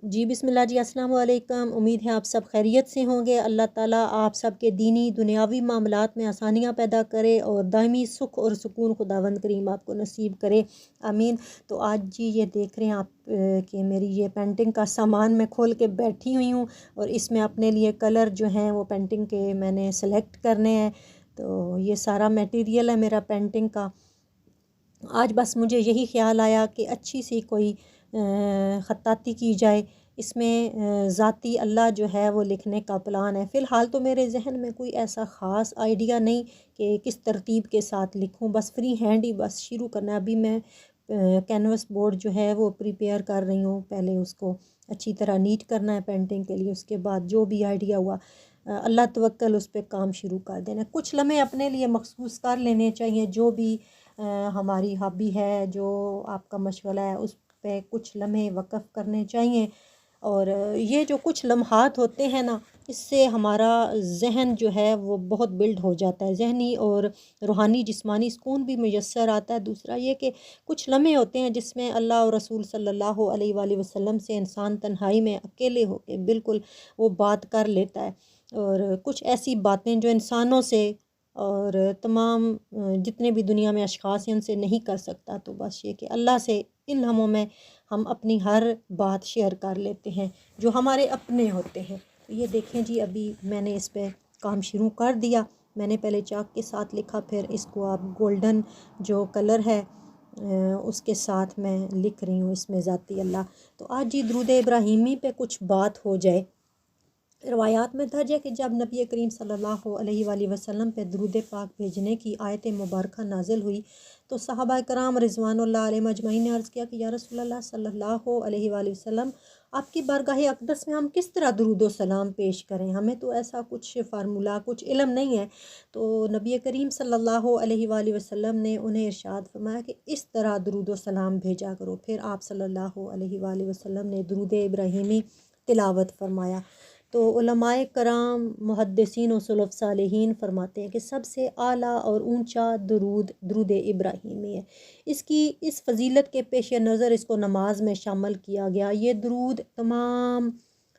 جی بسم اللہ جی، السلام علیکم۔ امید ہے آپ سب خیریت سے ہوں گے۔ اللہ تعالیٰ آپ سب کے دینی دنیاوی معاملات میں آسانیاں پیدا کرے اور دائمی سکھ اور سکون خداوند کریم آپ کو نصیب کرے، آمین۔ تو آج جی یہ دیکھ رہے ہیں آپ کہ میری یہ پینٹنگ کا سامان میں کھول کے بیٹھی ہوئی ہوں، اور اس میں اپنے لیے کلر جو ہیں وہ پینٹنگ کے میں نے سلیکٹ کرنے ہیں۔ تو یہ سارا میٹیریل ہے میرا پینٹنگ کا۔ آج بس مجھے یہی خیال آیا کہ اچھی سی کوئی خطاطی کی جائے، اس میں ذاتی اللہ جو ہے وہ لکھنے کا پلان ہے۔ فی الحال تو میرے ذہن میں کوئی ایسا خاص آئیڈیا نہیں کہ کس ترتیب کے ساتھ لکھوں، بس فری ہینڈ ہی بس شروع کرنا ہے۔ ابھی میں کینوس بورڈ جو ہے وہ پریپیئر کر رہی ہوں، پہلے اس کو اچھی طرح نیٹ کرنا ہے پینٹنگ کے لیے، اس کے بعد جو بھی آئیڈیا ہوا اللہ توکل اس پہ کام شروع کر دینا۔ کچھ لمحے اپنے لیے مخصوص کر لینے چاہیے، جو بھی ہماری ہابی ہے، جو آپ کا مشغلہ ہے، اس پہ کچھ لمحے وقف کرنے چاہیے۔ اور یہ جو کچھ لمحات ہوتے ہیں نا، اس سے ہمارا ذہن جو ہے وہ بہت بلڈ ہو جاتا ہے، ذہنی اور روحانی جسمانی سکون بھی میسر آتا ہے۔ دوسرا یہ کہ کچھ لمحے ہوتے ہیں جس میں اللہ اور رسول صلی اللہ علیہ وآلہ وسلم سے انسان تنہائی میں اکیلے ہو کے بالکل وہ بات کر لیتا ہے، اور کچھ ایسی باتیں جو انسانوں سے اور تمام جتنے بھی دنیا میں اشخاص ہیں ان سے نہیں کر سکتا۔ تو بس یہ کہ اللہ سے ان لمحوں میں ہم اپنی ہر بات شیئر کر لیتے ہیں جو ہمارے اپنے ہوتے ہیں۔ تو یہ دیکھیں جی، ابھی میں نے اس پہ کام شروع کر دیا۔ میں نے پہلے چاک کے ساتھ لکھا، پھر اس کو آپ گولڈن جو کلر ہے اس کے ساتھ میں لکھ رہی ہوں اس میں ذاتی اللہ۔ تو آج جی درود ابراہیمی پہ کچھ بات ہو جائے۔ روایات میں درج ہے کہ جب نبی کریم صلی اللہ علیہ وآلہ وسلم پہ درود پاک بھیجنے کی آیت مبارکہ نازل ہوئی تو صحابہ کرام رضوان اللہ علیہم اجمعین نے عرض کیا کہ یا رسول اللہ صلی اللہ علیہ وآلہ وسلم، آپ کی بارگاہ اقدس میں ہم کس طرح درود و سلام پیش کریں؟ ہمیں تو ایسا کچھ فارمولہ، کچھ علم نہیں ہے۔ تو نبی کریم صلی اللہ علیہ وآلہ وسلم نے انہیں ارشاد فرمایا کہ اس طرح درود و سلام بھیجا کرو۔ پھر آپ صلی اللہ علیہ وآلہ وسلم نے درود ابراہیمی تلاوت فرمایا۔ تو علماء کرام، محدثین و سلف صالحین فرماتے ہیں کہ سب سے اعلیٰ اور اونچا درود ابراہیمی ہے۔ اس فضیلت کے پیش نظر اس کو نماز میں شامل کیا گیا۔ یہ درود تمام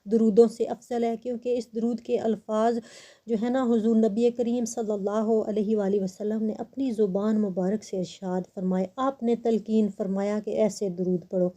درودوں سے افضل ہے، کیونکہ اس درود کے الفاظ جو ہے نا، حضور نبی کریم صلی اللہ علیہ وآلہ وسلم نے اپنی زبان مبارک سے ارشاد فرمائے، آپ نے تلقین فرمایا کہ ایسے درود پڑھو۔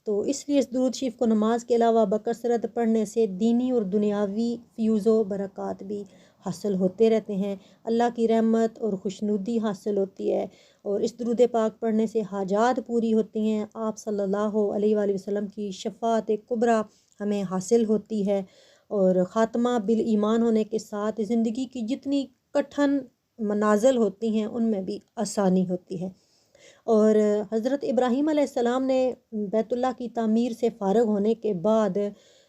تو اس لیے اس درود شریف کو نماز کے علاوہ بکثرت پڑھنے سے دینی اور دنیاوی فیوز و برکات بھی حاصل ہوتے رہتے ہیں، اللہ کی رحمت اور خوشنودی حاصل ہوتی ہے، اور اس درود پاک پڑھنے سے حاجات پوری ہوتی ہیں۔ آپ صلی اللہ علیہ وآلہ وسلم کی شفاعت کبریٰ ہمیں حاصل ہوتی ہے، اور خاتمہ بالایمان ہونے کے ساتھ زندگی کی جتنی کٹھن منازل ہوتی ہیں ان میں بھی آسانی ہوتی ہے۔ اور حضرت ابراہیم علیہ السلام نے بیت اللہ کی تعمیر سے فارغ ہونے کے بعد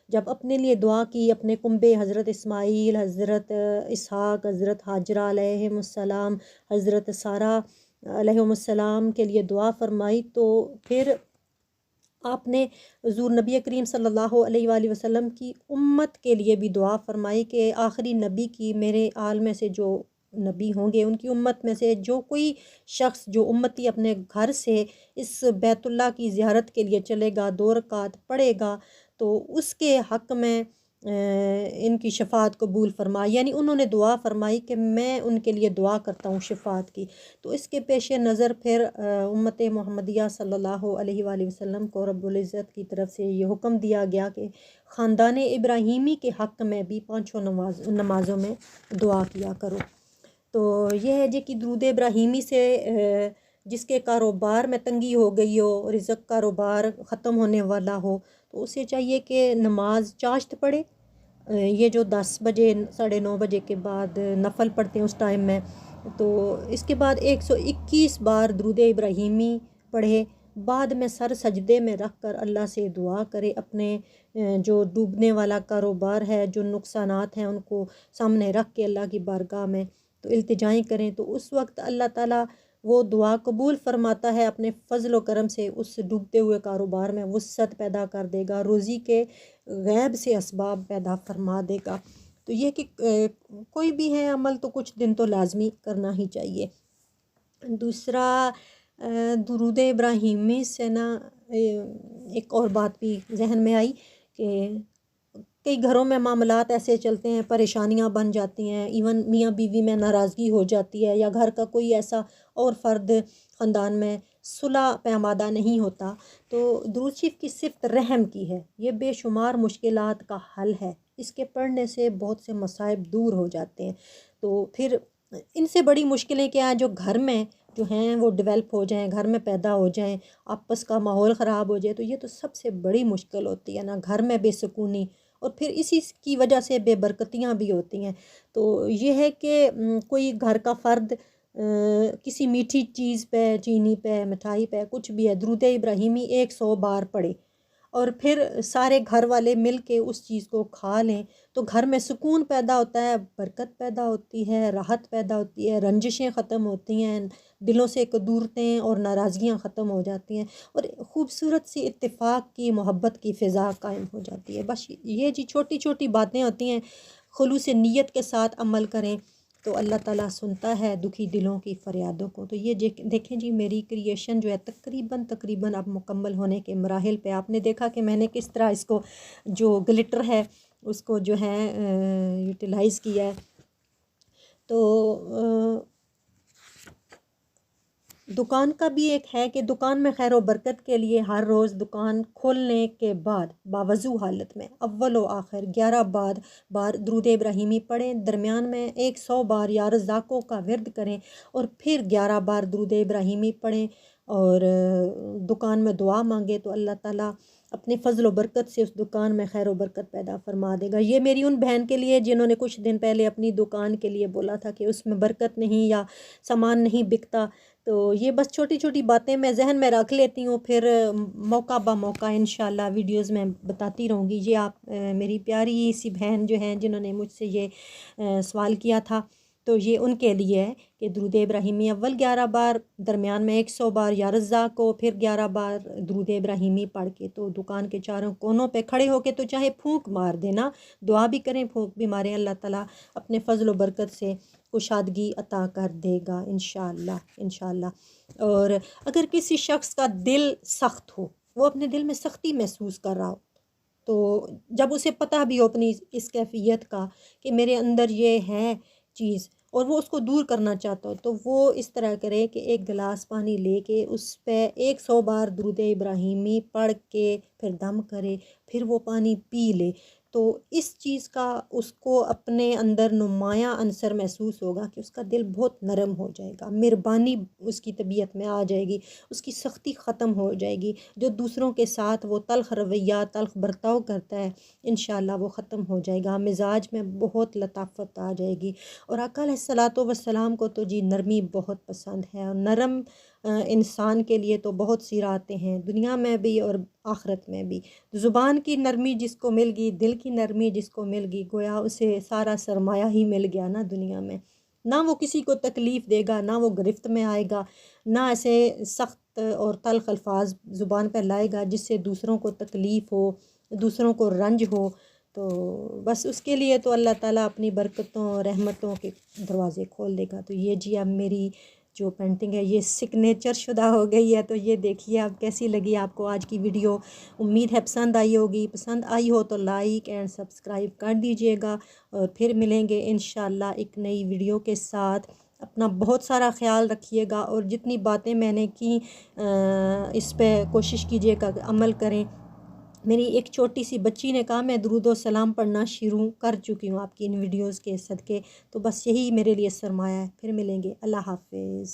جب اپنے لیے دعا کی، اپنے کنبے حضرت اسماعیل، حضرت اسحاق، حضرت حاجرہ علیہ السلام، حضرت سارہ علیہ السلام کے لیے دعا فرمائی، تو پھر آپ نے حضور نبی کریم صلی اللہ علیہ وآلہ وسلم کی امت کے لیے بھی دعا فرمائی کہ آخری نبی کی، میرے آل میں سے جو نبی ہوں گے ان کی امت میں سے جو کوئی شخص، جو امتی اپنے گھر سے اس بیت اللہ کی زیارت کے لیے چلے گا، 2 رکعت پڑھے گا، تو اس کے حق میں ان کی شفاعت قبول فرمائی۔ یعنی انہوں نے دعا فرمائی کہ میں ان کے لیے دعا کرتا ہوں شفاعت کی۔ تو اس کے پیش نظر پھر امت محمدیہ صلی اللہ علیہ وآلہ وسلم کو رب العزت کی طرف سے یہ حکم دیا گیا کہ خاندان ابراہیمی کے حق میں بھی 5 نمازوں میں دعا کیا کرو۔ تو یہ ہے جی کہ درود ابراہیمی سے جس کے کاروبار میں تنگی ہو گئی ہو، رزق کاروبار ختم ہونے والا ہو، تو اسے چاہیے کہ نماز چاشت پڑھے۔ یہ جو 10 بجے 9:30 بجے کے بعد نفل پڑھتے ہیں اس ٹائم میں، تو اس کے بعد 121 بار درود ابراہیمی پڑھے، بعد میں سر سجدے میں رکھ کر اللہ سے دعا کرے، اپنے جو ڈوبنے والا کاروبار ہے، جو نقصانات ہیں ان کو سامنے رکھ کے اللہ کی بارگاہ میں تو التجائیں کریں، تو اس وقت اللہ تعالیٰ وہ دعا قبول فرماتا ہے، اپنے فضل و کرم سے اس ڈوبتے ہوئے کاروبار میں وسعت پیدا کر دے گا، روزی کے غیب سے اسباب پیدا فرما دے گا۔ تو یہ کہ کوئی بھی ہے عمل تو کچھ دن تو لازمی کرنا ہی چاہیے۔ دوسرا درود ابراہیمی سے نا ایک اور بات بھی ذہن میں آئی کہ کئی گھروں میں معاملات ایسے چلتے ہیں، پریشانیاں بن جاتی ہیں، ایون میاں بیوی میں ناراضگی ہو جاتی ہے، یا گھر کا کوئی ایسا اور فرد خاندان میں صلح پیمادہ نہیں ہوتا، تو درود شریف کی صفت رحم کی ہے، یہ بے شمار مشکلات کا حل ہے، اس کے پڑھنے سے بہت سے مصائب دور ہو جاتے ہیں۔ تو پھر ان سے بڑی مشکلیں کیا ہیں جو گھر میں جو ہیں وہ ڈیولپ ہو جائیں، گھر میں پیدا ہو جائیں، آپس کا ماحول خراب ہو جائے، تو یہ تو سب سے بڑی مشکل ہوتی ہے نا، گھر میں بے سکونی، اور پھر اسی کی وجہ سے بے برکتیاں بھی ہوتی ہیں۔ تو یہ ہے کہ کوئی گھر کا فرد کسی میٹھی چیز پہ، چینی پہ، مٹھائی پہ، کچھ بھی ہے، درود ابراہیمی 100 بار پڑھے، اور پھر سارے گھر والے مل کے اس چیز کو کھا لیں، تو گھر میں سکون پیدا ہوتا ہے، برکت پیدا ہوتی ہے، راحت پیدا ہوتی ہے، رنجشیں ختم ہوتی ہیں، دلوں سے کدورتیں اور ناراضگیاں ختم ہو جاتی ہیں، اور خوبصورت سی اتفاق کی، محبت کی فضا قائم ہو جاتی ہے۔ بس یہ جی چھوٹی چھوٹی باتیں ہوتی ہیں، خلوص نیت کے ساتھ عمل کریں تو اللہ تعالیٰ سنتا ہے دکھی دلوں کی فریادوں کو۔ تو یہ دیکھیں جی، میری کریشن جو ہے تقریباً اب مکمل ہونے کے مراحل پہ، آپ نے دیکھا کہ میں نے کس طرح اس کو جو گلٹر ہے اس کو جو ہے یوٹیلائز کیا ہے۔ تو دکان کا بھی ایک ہے کہ دکان میں خیر و برکت کے لیے ہر روز دکان کھولنے کے بعد باوضو حالت میں اول و آخر 11 بار درود ابراہیمی پڑھیں، درمیان میں 100 بار یا رزاقوں کا ورد کریں، اور پھر 11 بار درود ابراہیمی پڑھیں، اور دکان میں دعا مانگے تو اللہ تعالیٰ اپنے فضل و برکت سے اس دکان میں خیر و برکت پیدا فرما دے گا۔ یہ میری ان بہن کے لیے جنہوں نے کچھ دن پہلے اپنی دکان کے لیے بولا تھا کہ اس میں برکت نہیں یا سامان نہیں بکتا، تو یہ بس چھوٹی چھوٹی باتیں میں ذہن میں رکھ لیتی ہوں، پھر موقع با موقع انشاءاللہ ویڈیوز میں بتاتی رہوں گی۔ یہ آپ میری پیاری سی بہن جو ہیں جنہوں نے مجھ سے یہ سوال کیا تھا، تو یہ ان کے لیے ہے کہ درود ابراہیمی اول 11 بار، درمیان میں 100 بار یا رزاق کو، پھر 11 بار درود ابراہیمی پڑھ کے تو دکان کے چاروں کونوں پہ کھڑے ہو کے تو چاہے پھونک مار دینا، دعا بھی کریں، پھونک بھی ماریں، اللہ تعالیٰ اپنے فضل و برکت سے کشادگی عطا کر دے گا انشاءاللہ۔ اور اگر کسی شخص کا دل سخت ہو، وہ اپنے دل میں سختی محسوس کر رہا ہو، تو جب اسے پتہ بھی ہو اپنی اس کیفیت کا کہ میرے اندر یہ ہے چیز، اور وہ اس کو دور کرنا چاہتا ہو، تو وہ اس طرح کرے کہ ایک گلاس پانی لے کے اس پہ 100 بار درود ابراہیمی پڑھ کے پھر دم کرے، پھر وہ پانی پی لے، تو اس چیز کا اس کو اپنے اندر نمایاں عنصر محسوس ہوگا کہ اس کا دل بہت نرم ہو جائے گا، مہربانی اس کی طبیعت میں آ جائے گی، اس کی سختی ختم ہو جائے گی، جو دوسروں کے ساتھ وہ تلخ رویات، تلخ برتاؤ کرتا ہے انشاءاللہ وہ ختم ہو جائے گا، مزاج میں بہت لطافت آ جائے گی۔ اور آقا علیہ الصلوۃ والسلام کو تو جی نرمی بہت پسند ہے، اور نرم انسان کے لیے تو بہت سی راحتیں ہیں، دنیا میں بھی اور آخرت میں بھی۔ زبان کی نرمی جس کو مل گئی، دل کی نرمی جس کو مل گئی، گویا اسے سارا سرمایہ ہی مل گیا نا دنیا میں، نہ وہ کسی کو تکلیف دے گا، نہ وہ گرفت میں آئے گا، نہ ایسے سخت اور تلخ الفاظ زبان پہ لائے گا جس سے دوسروں کو تکلیف ہو، دوسروں کو رنج ہو۔ تو بس اس کے لیے تو اللہ تعالیٰ اپنی برکتوں رحمتوں کے دروازے کھول دے گا۔ تو یہ جی اب میری جو پینٹنگ ہے یہ سگنیچر شدہ ہو گئی ہے، تو یہ دیکھیے اب کیسی لگی آپ کو آج کی ویڈیو، امید ہے پسند آئی ہوگی، پسند آئی ہو تو لائک اینڈ سبسکرائب کر دیجئے گا، اور پھر ملیں گے انشاءاللہ ایک نئی ویڈیو کے ساتھ۔ اپنا بہت سارا خیال رکھیے گا، اور جتنی باتیں میں نے کی اس پہ کوشش کیجئے گا کہ عمل کریں۔ میری ایک چھوٹی سی بچی نے کہا میں درود و سلام پڑھنا شروع کر چکی ہوں آپ کی ان ویڈیوز کے صدقے، تو بس یہی میرے لیے سرمایہ ہے۔ پھر ملیں گے، اللہ حافظ۔